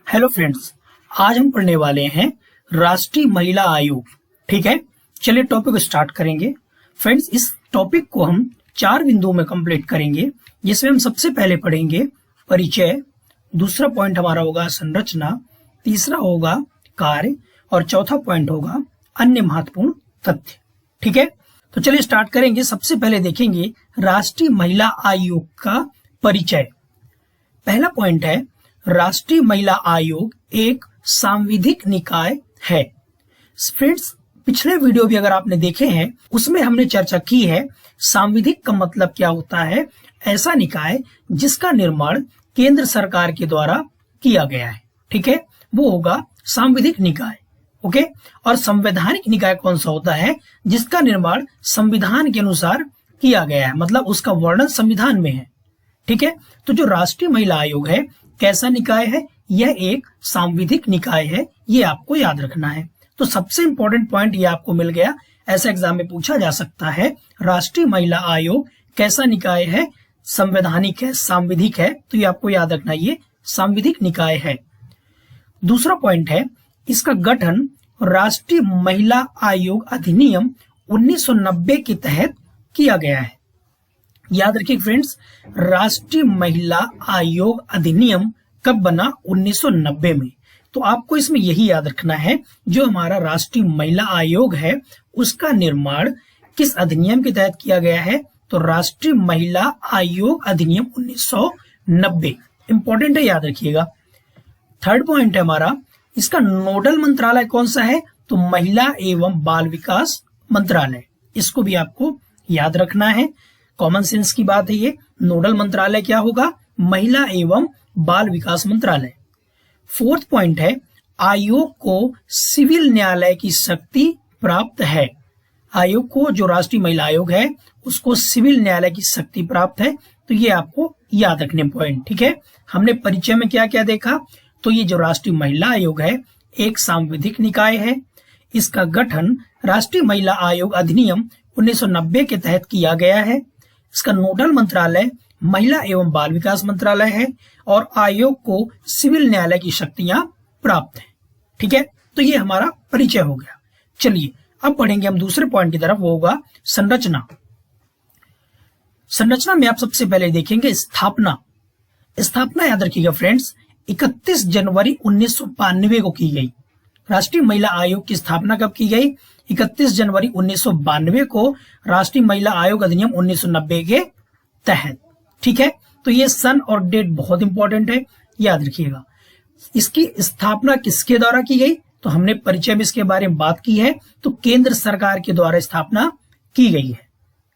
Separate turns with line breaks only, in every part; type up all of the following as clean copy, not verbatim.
Hello friends, आज हम पढ़ने वाले हैं राष्ट्रीय महिला आयोग। ठीक है, चलिए टॉपिक को स्टार्ट करेंगे। फ्रेंड्स, इस टॉपिक को हम 4 बिंदुओं में कंप्लीट करेंगे, जिसमें हम सबसे पहले पढ़ेंगे परिचय, दूसरा पॉइंट हमारा होगा संरचना, तीसरा होगा कार्य और चौथा पॉइंट होगा अन्य महत्वपूर्ण तथ्य। ठीक है, तो चलिए स्टार्ट करेंगे। सबसे पहले देखेंगे राष्ट्रीय महिला आयोग का परिचय। पहला पॉइंट है, राष्ट्रीय महिला आयोग एक सांविधिक निकाय है। फ्रेंड्स, पिछले वीडियो भी अगर आपने देखे हैं उसमें हमने चर्चा की है सांविधिक का मतलब क्या होता है। ऐसा निकाय जिसका निर्माण केंद्र सरकार के द्वारा किया गया है। ठीक है, वो होगा सांविधिक निकाय। ओके, और संवैधानिक निकाय कौन सा होता है? जिसका निर्माण संविधान के अनुसार किया गया है, मतलब उसका वर्णन संविधान में है। ठीक है, तो जो राष्ट्रीय महिला आयोग है कैसा निकाय है? यह एक सांविधिक निकाय है, ये आपको याद रखना है। तो सबसे इंपॉर्टेंट पॉइंट ये आपको मिल गया। ऐसा एग्जाम में पूछा जा सकता है, राष्ट्रीय महिला आयोग कैसा निकाय है? संवैधानिक है, सांविधिक है, तो ये आपको याद रखना, ये सांविधिक निकाय है। दूसरा पॉइंट है, इसका गठन राष्ट्रीय महिला आयोग अधिनियम 1990 के तहत किया गया है। याद रखिए फ्रेंड्स, राष्ट्रीय महिला आयोग अधिनियम कब बना? 1990 में। तो आपको इसमें यही याद रखना है, जो हमारा राष्ट्रीय महिला आयोग है उसका निर्माण किस अधिनियम के तहत किया गया है? तो राष्ट्रीय महिला आयोग अधिनियम 1990। इंपॉर्टेंट है, याद रखिएगा। थर्ड पॉइंट है हमारा, इसका नोडल मंत्रालय कौन सा है? तो महिला एवं बाल विकास मंत्रालय। इसको भी आपको याद रखना है, कॉमन सेंस की बात है ये। नोडल मंत्रालय क्या होगा? महिला एवं बाल विकास मंत्रालय। फोर्थ पॉइंट है, आयोग को सिविल न्यायालय की शक्ति प्राप्त है। आयोग को, जो राष्ट्रीय महिला आयोग है, उसको सिविल न्यायालय की शक्ति प्राप्त है। तो ये आपको याद रखने पॉइंट। ठीक है, हमने परिचय में क्या क्या देखा? तो ये जो राष्ट्रीय महिला आयोग है एक सांविधिक निकाय है। इसका गठन राष्ट्रीय महिला आयोग अधिनियम 1990 के तहत किया गया है। इसका नोडल मंत्रालय महिला एवं बाल विकास मंत्रालय है और आयोग को सिविल न्यायालय की शक्तियां प्राप्त हैं। ठीक है, तो ये हमारा परिचय हो गया। चलिए अब पढ़ेंगे हम दूसरे पॉइंट की तरफ, वो होगा संरचना। संरचना में आप सबसे पहले देखेंगे स्थापना। स्थापना याद रखिएगा फ्रेंड्स, 31 जनवरी 1992 को की गई। राष्ट्रीय महिला आयोग की स्थापना कब की गई? 31 जनवरी 1992 को राष्ट्रीय महिला आयोग अधिनियम 1990 के तहत। ठीक है, तो ये सन और डेट बहुत इंपॉर्टेंट है, याद रखिएगा। इसकी स्थापना किसके द्वारा की गई? तो हमने परिचय में इसके बारे में बात की है, तो केंद्र सरकार के द्वारा स्थापना की गई है।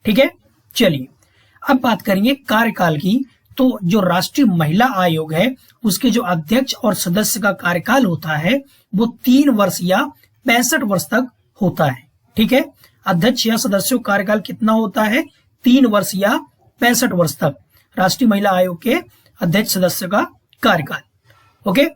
ठीक है, चलिए अब बात करेंगे कार्यकाल की। तो जो राष्ट्रीय महिला आयोग है उसके जो अध्यक्ष और सदस्य का कार्यकाल होता है वो 3 वर्ष या 65 वर्ष तक होता है। ठीक है, अध्यक्ष या सदस्यों का कार्यकाल कितना होता है? 3 वर्ष या 65 वर्ष तक राष्ट्रीय महिला आयोग के अध्यक्ष सदस्य का कार्यकाल। ओके,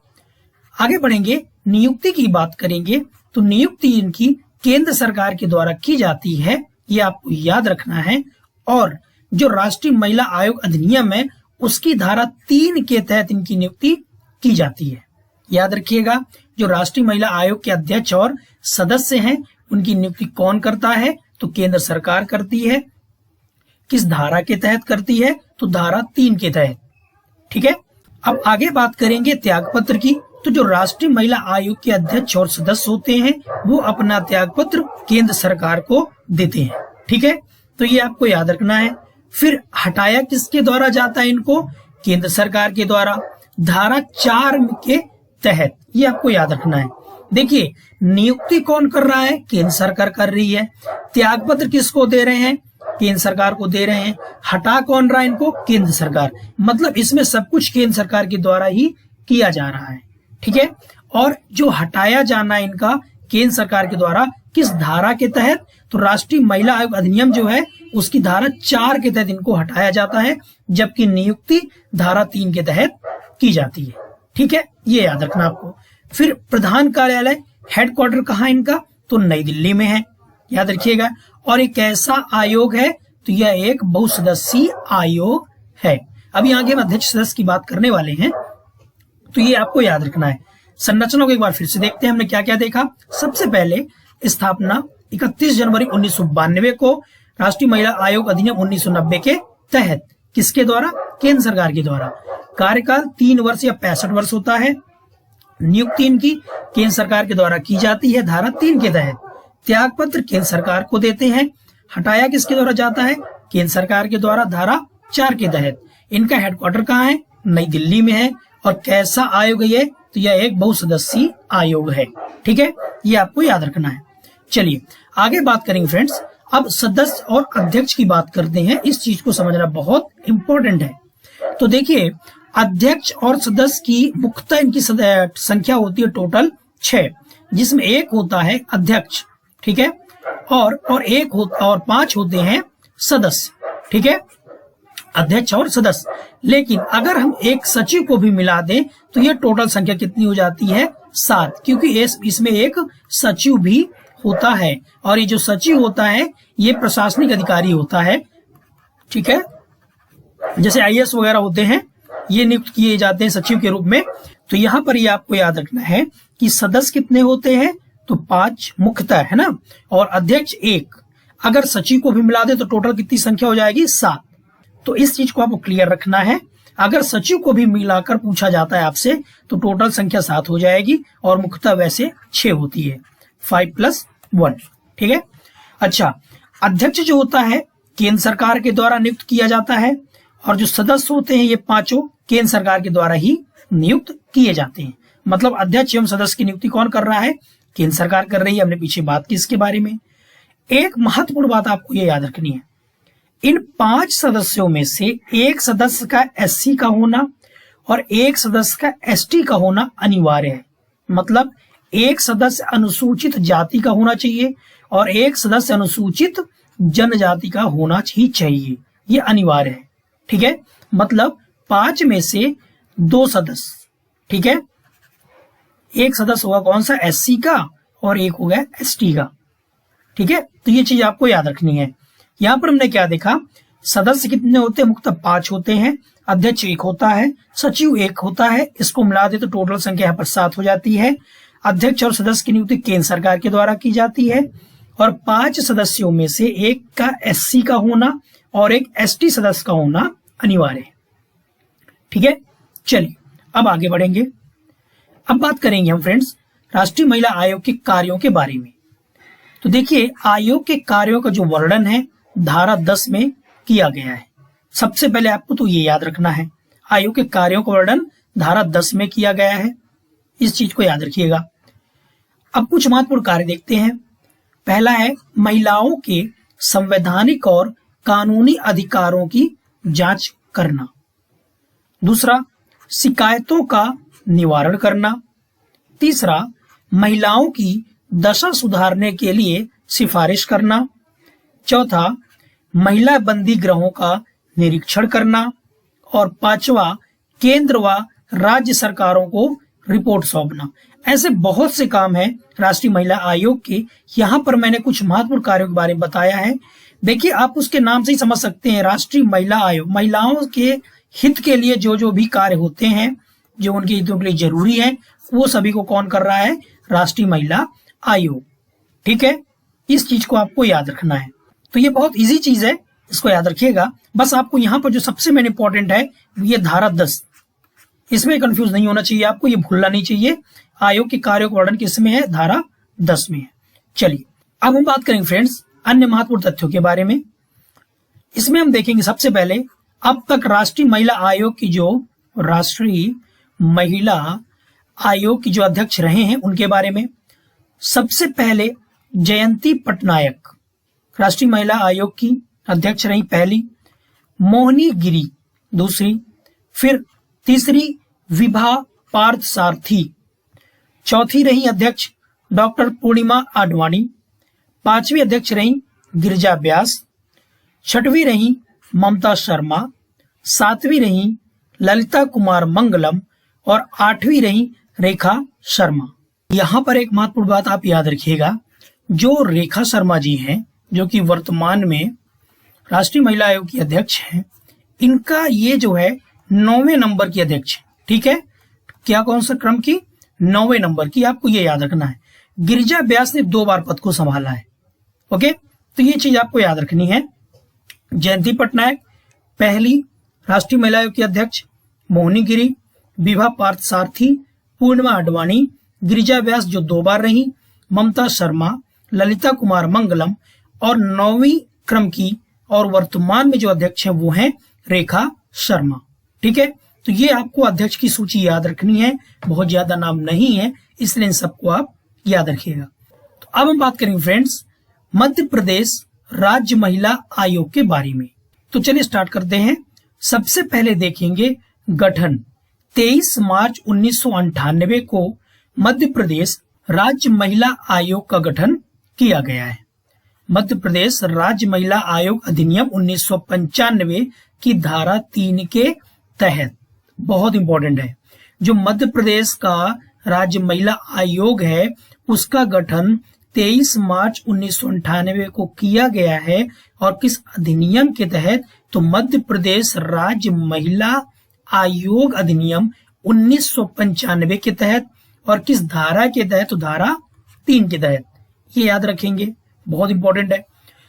आगे बढ़ेंगे, नियुक्ति की बात करेंगे। तो नियुक्ति इनकी केंद्र सरकार के द्वारा की जाती है, ये आपको याद रखना है। और जो राष्ट्रीय महिला आयोग अधिनियम है उसकी धारा 3 के तहत इनकी नियुक्ति की जाती है। याद रखिएगा, जो राष्ट्रीय महिला आयोग के अध्यक्ष और सदस्य हैं उनकी नियुक्ति कौन करता है? तो केंद्र सरकार करती है। किस धारा के तहत करती है? तो धारा 3 के तहत। ठीक है, अब आगे बात करेंगे त्यागपत्र की। तो जो राष्ट्रीय महिला आयोग के अध्यक्ष और सदस्य होते हैं वो अपना त्यागपत्र केंद्र सरकार को देते हैं। ठीक है, तो ये आपको याद रखना है। फिर हटाया किसके द्वारा जाता है इनको? केंद्र सरकार के द्वारा, धारा 4 के तहत। ये आपको याद रखना है। देखिए, नियुक्ति कौन कर रहा है? केंद्र सरकार कर रही है। त्यागपत्र किसको दे रहे हैं? केंद्र सरकार को दे रहे हैं। हटा कौन रहा है इनको? केंद्र सरकार। मतलब इसमें सब कुछ केंद्र सरकार के द्वारा ही किया जा रहा है। ठीक है, और जो हटाया जाना है इनका केंद्र सरकार के द्वारा किस धारा के तहत? तो राष्ट्रीय महिला आयोग अधिनियम जो है उसकी धारा 4 के तहत इनको हटाया जाता है, जबकि नियुक्ति धारा 3 के तहत की जाती है। ठीक है, ये याद रखना आपको। फिर प्रधान कार्यालय, हेडक्वार्टर कहाँ इनका? तो नई दिल्ली में है, याद रखिएगा। और एक ऐसा आयोग है, तो यह एक बहुसदस्यीय आयोग है। अभी आगे हम अध्यक्ष सदस्य की बात करने वाले हैं। तो ये आपको याद रखना है। संरचना को एक बार फिर से देखते हैं, हमने क्या क्या देखा। सबसे पहले स्थापना 31 जनवरी 1992 को राष्ट्रीय महिला आयोग अधिनियम 1990 के तहत, किसके द्वारा? केंद्र सरकार के द्वारा। कार्यकाल 3 वर्ष या 65 वर्ष होता है। नियुक्ति इनकी केंद्र सरकार के द्वारा की जाती है धारा 3 के तहत। त्यागपत्र केंद्र सरकार को देते हैं। हटाया किसके द्वारा जाता है? केंद्र सरकार के द्वारा धारा 4 के तहत। इनका हेडक्वार्टर कहाँ है? नई दिल्ली में है। और कैसा आयोग है ये? तो यह एक बहुसदस्यीय आयोग है। ठीक है, ये आपको याद रखना है। चलिए आगे बात करेंगे फ्रेंड्स। अब सदस्य और अध्यक्ष की बात करते हैं। इस चीज को समझना बहुत इंपॉर्टेंट है। तो देखिए, अध्यक्ष और सदस्य की मुख्यतः इनकी संख्या होती है टोटल 6, जिसमें एक होता है अध्यक्ष, ठीक है, और 5 होते हैं सदस्य। ठीक है, अध्यक्ष और सदस्य। लेकिन अगर हम एक सचिव को भी मिला दें तो ये टोटल संख्या कितनी हो जाती है? 7, क्योंकि इसमें एक सचिव भी होता है। और ये जो सचिव होता है ये प्रशासनिक अधिकारी होता है। ठीक है, जैसे आईएएस वगैरह होते हैं, ये नियुक्त किए जाते हैं सचिव के रूप में। तो यहाँ पर ये आपको याद रखना है कि सदस्य कितने होते हैं? तो 5 मुख्यतः, है ना, और अध्यक्ष 1। अगर सचिव को भी मिला दे तो टोटल कितनी संख्या हो जाएगी? 7। तो इस चीज को आपको क्लियर रखना है। अगर सचिव को भी मिलाकर पूछा जाता है आपसे तो टोटल संख्या 7 हो जाएगी, और मुख्यतः वैसे 6 होती है, 5 + 1। ठीक है। अच्छा, अध्यक्ष जो होता है केंद्र सरकार के द्वारा नियुक्त किया जाता है, और जो सदस्य होते हैं ये 5 केंद्र सरकार के द्वारा ही नियुक्त किए जाते हैं। मतलब अध्यक्ष एवं सदस्य की नियुक्ति कौन कर रहा है? केंद्र सरकार कर रही है। हमने पीछे बात की इसके बारे में। एक महत्वपूर्ण बात आपको ये याद रखनी है, इन 5 सदस्यों में से एक सदस्य का एससी का होना और एक सदस्य का एसटी का होना अनिवार्य है। मतलब एक सदस्य अनुसूचित जाति का होना चाहिए और एक सदस्य अनुसूचित जनजाति का होना ही चाहिए, ये अनिवार्य है। ठीक है, मतलब 5 में से 2 सदस्य, ठीक है, एक सदस्य होगा कौन सा? एससी का, और एक होगा एसटी का। ठीक है, तो ये चीज आपको याद रखनी है। यहां पर हमने क्या देखा? सदस्य कितने होते हैं? मुख्यतः 5 होते हैं। अध्यक्ष 1 होता है, सचिव 1 होता है। इसको मिला दे तो टोटल संख्या यहाँ पर 7 हो जाती है। अध्यक्ष और सदस्य की नियुक्ति केंद्र सरकार के द्वारा की जाती है, और 5 सदस्यों में से एक का एससी का होना और एक एसटी सदस्य का होना अनिवार्य है। ठीक है, चलिए अब आगे बढ़ेंगे। अब बात करेंगे हम फ्रेंड्स राष्ट्रीय महिला आयोग के कार्यों के बारे में। तो देखिए, आयोग के कार्यों का जो वर्णन है धारा 10 में किया गया है। सबसे पहले आपको तो ये याद रखना है, आयोग के कार्यों का वर्णन धारा 10 में किया गया है। इस चीज को याद रखिएगा। अब कुछ महत्वपूर्ण कार्य देखते हैं। पहला है महिलाओं के संवैधानिक और कानूनी अधिकारों की जांच करना। दूसरा, शिकायतों का निवारण करना। तीसरा, महिलाओं की दशा सुधारने के लिए सिफारिश करना। चौथा, महिला बंदी गृहों का निरीक्षण करना। और 5वां, केंद्र व राज्य सरकारों को रिपोर्ट सौंपना। ऐसे बहुत से काम हैं राष्ट्रीय महिला आयोग के। यहाँ पर मैंने कुछ महत्वपूर्ण कार्यों के बारे में बताया है। देखिए, आप उसके नाम से ही समझ सकते हैं, राष्ट्रीय महिला आयोग। महिलाओं के हित के लिए जो जो भी कार्य होते हैं, जो उनके हितों के लिए जरूरी है, वो सभी को कौन कर रहा है? राष्ट्रीय महिला आयोग। ठीक है, इस चीज को आपको याद रखना है। तो ये बहुत इजी चीज है, इसको याद रखिएगा। बस आपको यहाँ पर जो सबसे मेन इंपॉर्टेंट है ये धारा 10, इसमें कंफ्यूज नहीं होना चाहिए आपको, ये भूलना नहीं चाहिए। आयोग के कार्यों का वर्णन किसमें है? धारा 10 में है। चलिए अब हम बात करेंगे फ्रेंड्स अन्य महत्वपूर्ण तथ्यों के बारे में। इसमें हम देखेंगे सबसे पहले अब तक राष्ट्रीय महिला आयोग की जो अध्यक्ष रहे हैं उनके बारे में। सबसे पहले जयंती पटनायक राष्ट्रीय महिला आयोग की अध्यक्ष रही, पहली। मोहिनी गिरी दूसरी। फिर तीसरी विभा पार्थसारथी। चौथी रही अध्यक्ष डॉक्टर पूर्णिमा आडवाणी। 5वीं अध्यक्ष रही गिरिजा व्यास। 6वीं रही ममता शर्मा। 7वीं रही ललिता कुमार मंगलम। और 8वीं रही रेखा शर्मा। यहाँ पर एक महत्वपूर्ण बात आप याद रखिएगा, जो रेखा शर्मा जी हैं, जो कि वर्तमान में राष्ट्रीय महिला आयोग की अध्यक्ष हैं, इनका ये जो है 9वें नंबर की अध्यक्ष है। ठीक है, क्या कौन सा क्रम की? 9वें नंबर की, आपको ये याद रखना है। गिरिजा व्यास ने 2 बार पद को संभाला है। ओके, तो ये चीज आपको याद रखनी है। जयंती पटनायक पहली राष्ट्रीय महिला आयोग की अध्यक्ष, मोहिनी गिरी, विभा पार्थसारथी, पूर्णिमा आडवाणी, गिरिजा व्यास जो 2 बार रही, ममता शर्मा, ललिता कुमार मंगलम, और 9वीं क्रम की और वर्तमान में जो अध्यक्ष है वो है रेखा शर्मा। ठीक है, तो ये आपको अध्यक्ष की सूची याद रखनी है, बहुत ज्यादा नाम नहीं है, इसलिए इन सबको आप याद रखिएगा। तो अब हम बात करेंगे फ्रेंड्स मध्य प्रदेश राज्य महिला आयोग के बारे में। तो चलिए स्टार्ट करते हैं। सबसे पहले देखेंगे गठन। 23 मार्च 1998 को मध्य प्रदेश राज्य महिला आयोग का गठन किया गया है। मध्य प्रदेश राज्य महिला आयोग अधिनियम 1995 की धारा 3 के तहत, बहुत इंपॉर्टेंट है, जो मध्य प्रदेश का राज्य महिला आयोग है उसका गठन 23 मार्च 1998 को किया गया है। और किस अधिनियम के तहत? तो मध्य प्रदेश राज्य महिला आयोग अधिनियम 1995 के तहत। और किस धारा के तहत? तो धारा 3 के तहत। ये याद रखेंगे, बहुत इंपॉर्टेंट है।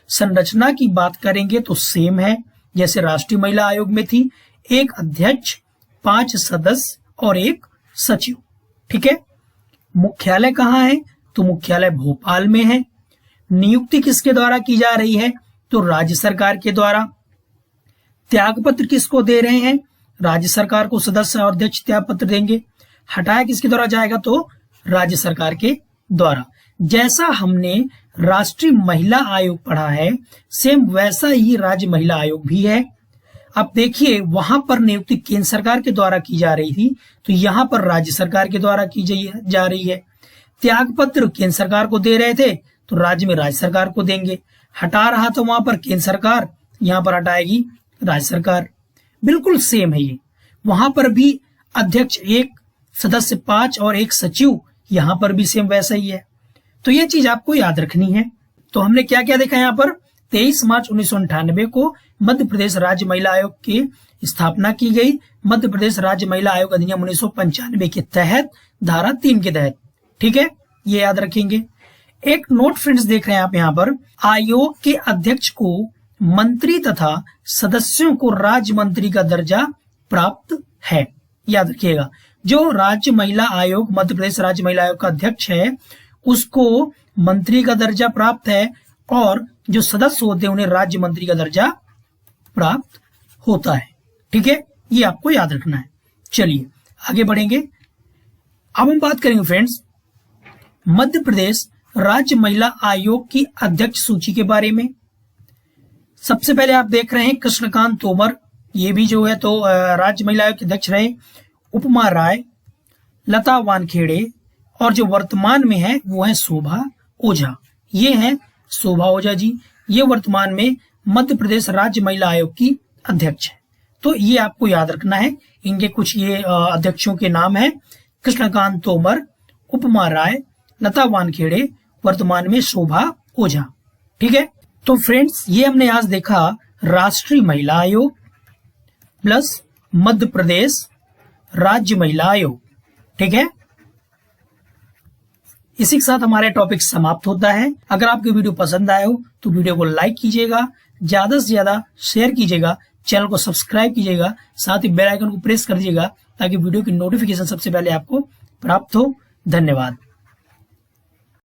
संरचना की बात करेंगे तो सेम है जैसे राष्ट्रीय महिला आयोग में थी, एक अध्यक्ष, 5 सदस्य और एक सचिव। ठीक है, मुख्यालय कहाँ है? तो मुख्यालय भोपाल में है। नियुक्ति किसके द्वारा की जा रही है? तो राज्य सरकार के द्वारा। त्यागपत्र किसको दे रहे हैं? राज्य सरकार को सदस्य और अध्यक्ष त्यागपत्र देंगे। हटाया किसके द्वारा जाएगा? तो राज्य सरकार के द्वारा। जैसा हमने राष्ट्रीय महिला आयोग पढ़ा है सेम वैसा ही राज्य महिला आयोग भी है। अब देखिए वहां पर नियुक्ति केंद्र सरकार के द्वारा की जा रही थी, तो यहाँ पर राज्य सरकार के द्वारा की जा रही है। त्यागपत्र केंद्र सरकार को दे रहे थे तो राज्य में राज्य सरकार को देंगे। हटा रहा तो वहां पर केंद्र सरकार, यहाँ पर हटाएगी राज्य सरकार। बिल्कुल सेम है ये। वहां पर भी अध्यक्ष 1, सदस्य 5 और एक सचिव, यहाँ पर भी सेम वैसा ही है। तो ये चीज आपको याद रखनी है। तो हमने क्या क्या देखा यहाँ पर? 23 मार्च 1998 को मध्य प्रदेश राज्य महिला आयोग की स्थापना की गई। मध्य प्रदेश राज्य महिला आयोग अधिनियम 1995 के तहत, धारा 3 के तहत। ठीक है, ये याद रखेंगे। एक नोट फ्रेंड्स देख रहे हैं आप यहाँ पर, आयोग के अध्यक्ष को मंत्री तथा सदस्यों को राज्य मंत्री का दर्जा प्राप्त है। याद रखिएगा, जो राज्य महिला आयोग, मध्य प्रदेश राज्य महिला आयोग का अध्यक्ष है उसको मंत्री का दर्जा प्राप्त है, और जो सदस्य होते हैं उन्हें राज्य मंत्री का दर्जा प्राप्त होता है। ठीक है, ये आपको याद रखना है। चलिए आगे बढ़ेंगे। अब हम बात करेंगे फ्रेंड्स मध्य प्रदेश राज्य महिला आयोग की अध्यक्ष सूची के बारे में। सबसे पहले आप देख रहे हैं कृष्णकांत तोमर, ये भी जो है तो राज्य महिला आयोग के अध्यक्ष रहे। उपमा राय, लता वानखेड़े, और जो वर्तमान में है वो है शोभा ओझा। ये है शोभा ओझा जी, ये वर्तमान में मध्य प्रदेश राज्य महिला आयोग की अध्यक्ष है। तो ये आपको याद रखना है। इनके कुछ ये अध्यक्षों के नाम है, कृष्णकांत तोमर, उपमा राय, लता वानखेड़े, वर्तमान में शोभा ओझा। ठीक है, तो फ्रेंड्स ये हमने आज देखा राष्ट्रीय महिला आयोग प्लस मध्य प्रदेश राज्य महिला आयोग। ठीक है, इसी के साथ हमारे टॉपिक समाप्त होता है। अगर आपको वीडियो पसंद आया हो तो वीडियो को लाइक कीजिएगा, ज्यादा से ज्यादा शेयर कीजिएगा, चैनल को सब्सक्राइब कीजिएगा, साथ ही बेल आइकन को प्रेस कर दीजिएगा ताकि वीडियो की नोटिफिकेशन सबसे पहले आपको प्राप्त हो। धन्यवाद।